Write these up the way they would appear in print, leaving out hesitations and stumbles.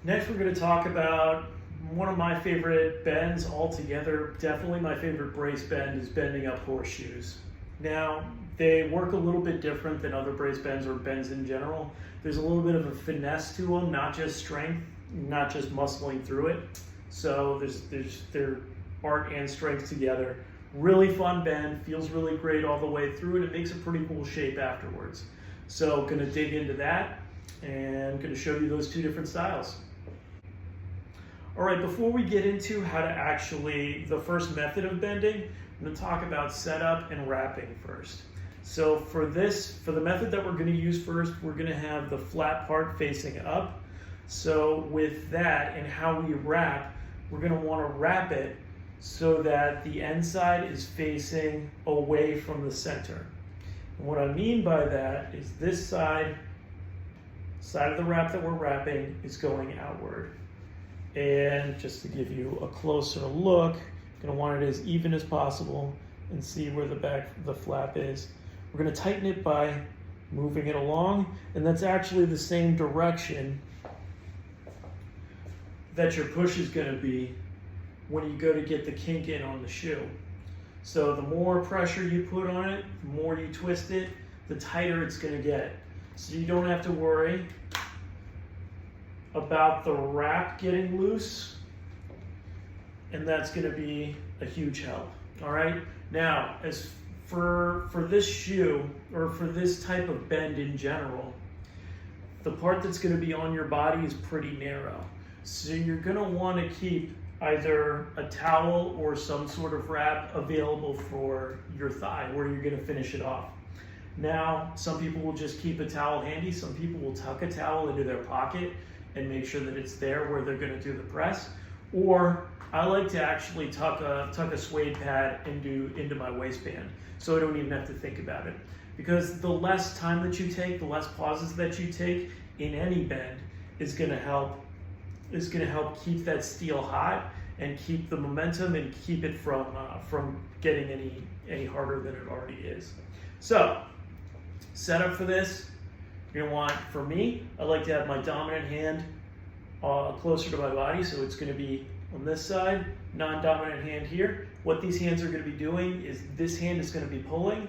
Next, we're going to talk about one of my favorite bends altogether. Definitely my favorite brace bend is bending up horseshoes. Now, they work a little bit different than other brace bends or bends in general. There's a little bit of a finesse to them, not just strength, not just muscling through it. So there's their art and strength together. Really fun bend, feels really great all the way through, and it makes a pretty cool shape afterwards. So gonna dig into that and gonna show you those two different styles. All right, before we get into how to actually, the first method of bending, I'm gonna talk about setup and wrapping first. So for the method that we're gonna use first, we're gonna have the flat part facing up. So with that and how we wrap, we're gonna wanna wrap it so that the end side is facing away from the center. And what I mean by that is this side of the wrap that we're wrapping is going outward. And just to give you a closer look, you're going to want it as even as possible and see where the flap is. We're going to tighten it by moving it along, and that's actually the same direction that your push is going to be when you go to get the kink in on the shoe. So the more pressure you put on it, the more you twist it, the tighter it's going to get. So you don't have to worry about the wrap getting loose, and that's going to be a huge help. All right, now as for this shoe, or for this type of bend in general, the part that's going to be on your body is pretty narrow, so you're going to want to keep either a towel or some sort of wrap available for your thigh where you're going to finish it off. Now, some people will just keep a towel handy. Some people will tuck a towel into their pocket and make sure that it's there where they're going to do the press. Or I like to actually tuck a suede pad into my waistband, so I don't even have to think about it. Because the less time that you take, the less pauses that you take in any bend is going to help keep that steel hot and keep the momentum and keep it from getting any harder than it already is. So, setup for this. You're gonna want, for me, I like to have my dominant hand closer to my body, so it's gonna be on this side, non-dominant hand here. What these hands are gonna be doing is this hand is gonna be pulling,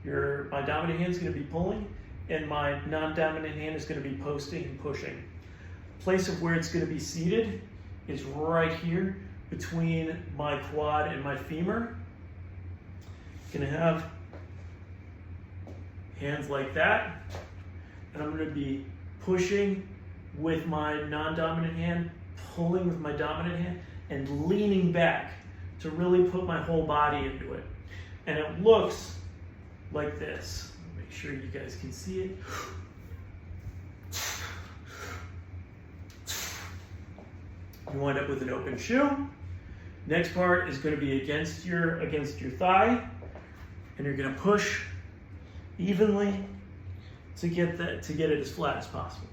my dominant hand is gonna be pulling, and my non-dominant hand is gonna be posting and pushing. Place of where it's gonna be seated is right here between my quad and my femur. Gonna have hands like that. And I'm going to be pushing with my non-dominant hand, pulling with my dominant hand, and leaning back to really put my whole body into it. And it looks like this. Make sure you guys can see it. You wind up with an open shoe. Next part is going to be against your thigh, and you're going to push evenly to get it as flat as possible.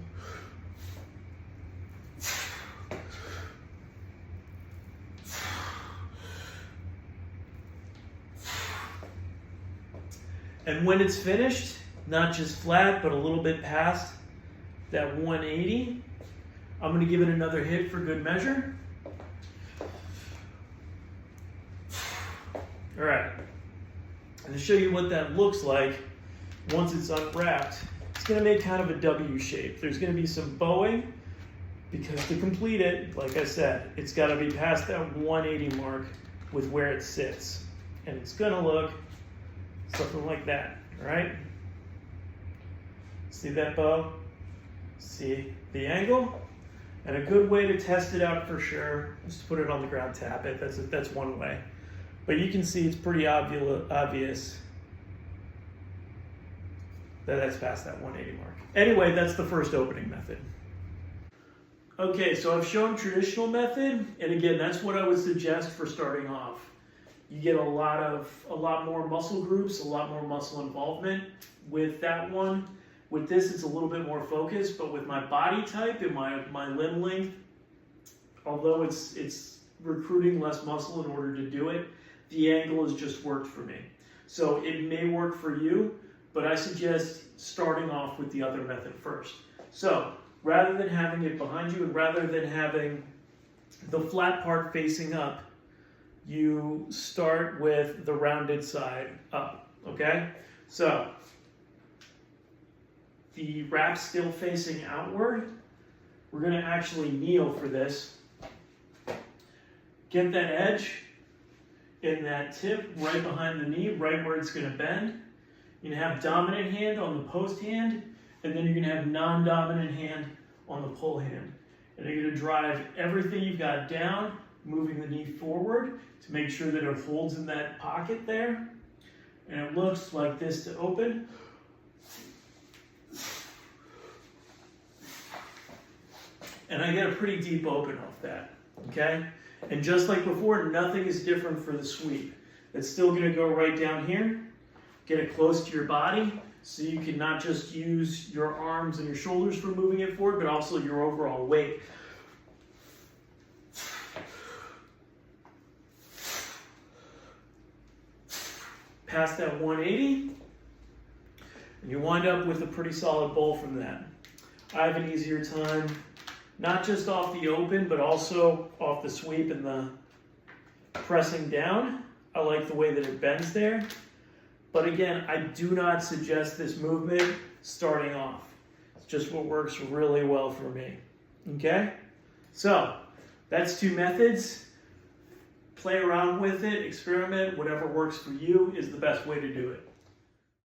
And when it's finished, not just flat, but a little bit past that 180, I'm going to give it another hit for good measure. All right, and to show you what that looks like once it's unwrapped, it's going to make kind of a W shape. There's going to be some bowing because to complete it, like I said, it's got to be past that 180 mark with where it sits. And it's going to look something like that, all right? See that bow? See the angle? And a good way to test it out for sure is to put it on the ground, tap it. That's one way. But you can see it's pretty obvious that's past that 180 mark. Anyway, that's the first opening method. Okay, so I've shown traditional method, and again, that's what I would suggest for starting off. You get a lot more muscle groups, a lot more muscle involvement with that one. With this, it's a little bit more focused, but with my body type and my limb length, although it's recruiting less muscle in order to do it, the angle has just worked for me. So it may work for you, but I suggest starting off with the other method first. So rather than having it behind you and rather than having the flat part facing up, you start with the rounded side up, okay? So, the wrap's still facing outward. We're gonna actually kneel for this. Get that edge in that tip right behind the knee, right where it's gonna bend. You're gonna have dominant hand on the post hand, and then you're gonna have non-dominant hand on the pull hand. And you're gonna drive everything you've got down, moving the knee forward to make sure that it holds in that pocket there. And it looks like this to open. And I get a pretty deep open off that, okay? And just like before, nothing is different for the sweep. It's still gonna go right down here, get it close to your body, so you can not just use your arms and your shoulders for moving it forward, but also your overall weight. Past that 180, and you wind up with a pretty solid bowl from that. I have an easier time, not just off the open, but also off the sweep and the pressing down. I like the way that it bends there. But again, I do not suggest this movement starting off. It's just what works really well for me, okay? So, that's 2 methods. Play around with it, experiment, whatever works for you is the best way to do it.